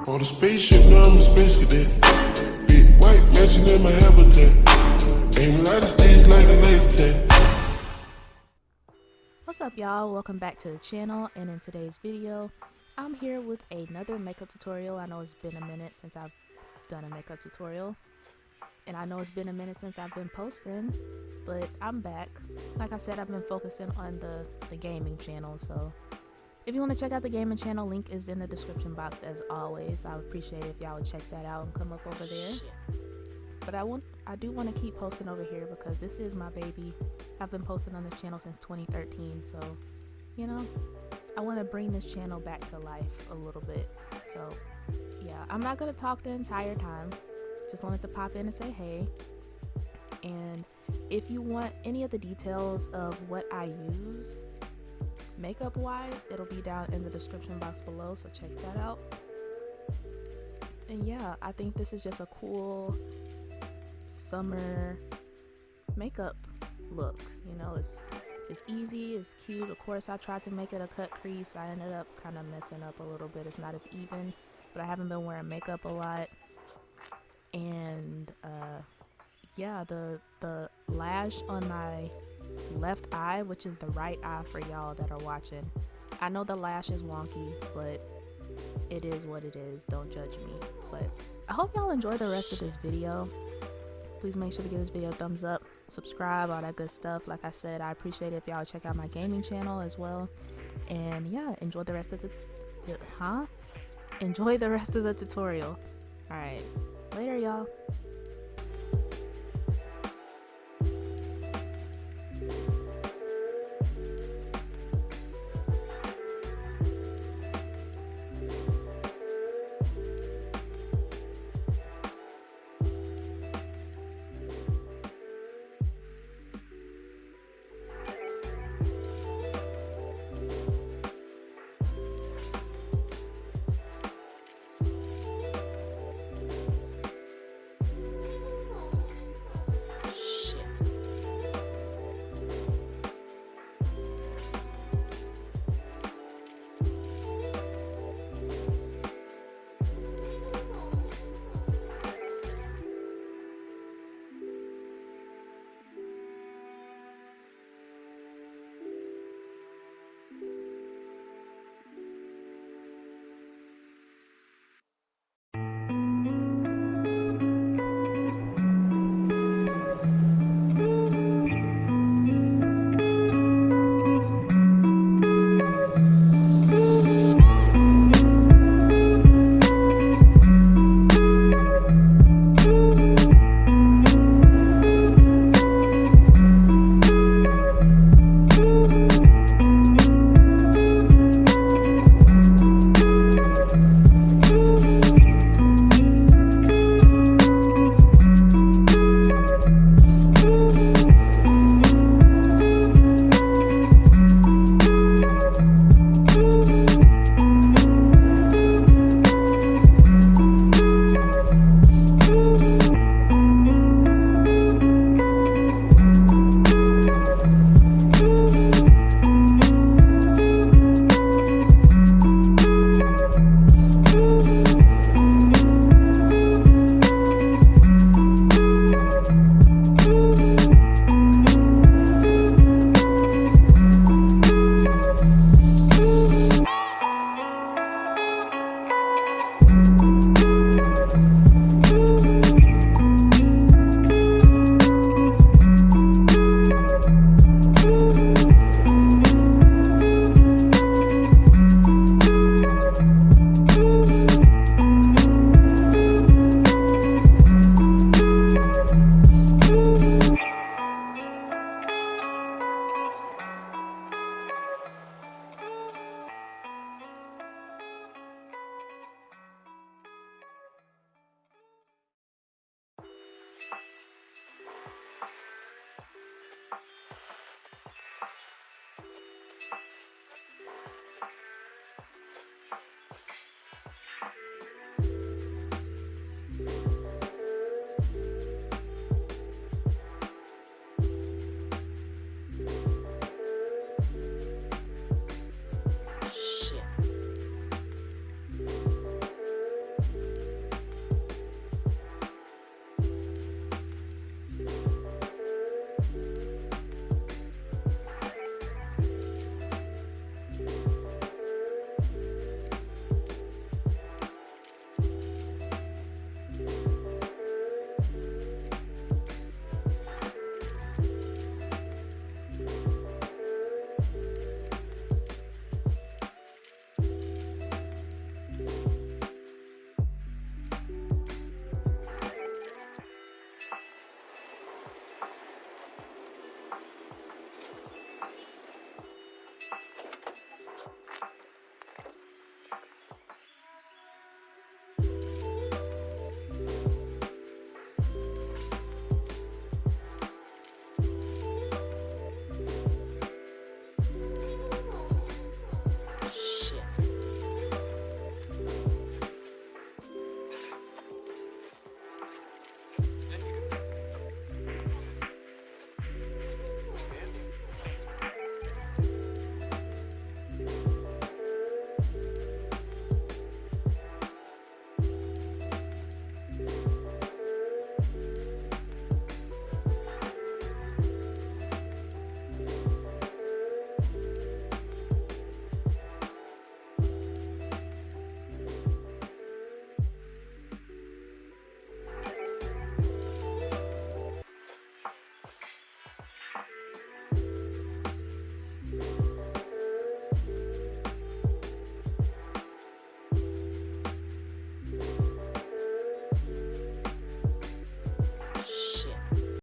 On the spaceship, now I'm a space cadet. Big white mansion in my habitat. Aim light the stage like a laser tag. What's up, y'all? Welcome back to the channel, and in today's video I'm here with another makeup tutorial. I know it's been a minute since I've done a makeup tutorial, and I know it's been a minute since I've been posting, but I'm back. Like I said, I've been focusing on the gaming channel, so if you want to check out the gaming channel, link is in the description box as always. I would appreciate it if y'all would check that out and come up over there. But I do want to keep posting over here because this is my baby. I've been posting on this channel since 2013, so you know, I want to bring this channel back to life a little bit. So yeah, I'm not gonna talk the entire time. Just wanted to pop in and say hey. And if you want any of the details of what I used makeup wise, it'll be down in the description box below, so check that out. And yeah, I think this is just a cool summer makeup look. You know, it's easy, it's cute. Of course, I tried to make it a cut crease. I ended up kind of messing up a little bit. It's not as even, but I haven't been wearing makeup a lot. And yeah, the lash on my left eye, which is the right eye for y'all that are watching, I know the lash is wonky, but it is what it is. Don't judge me. But I hope y'all enjoy the rest of this video. Please make sure to give this video a thumbs up, subscribe, all that good stuff. Like I said, I appreciate it if y'all check out my gaming channel as well. And yeah, enjoy the rest of enjoy the rest of the tutorial. All right, later, y'all.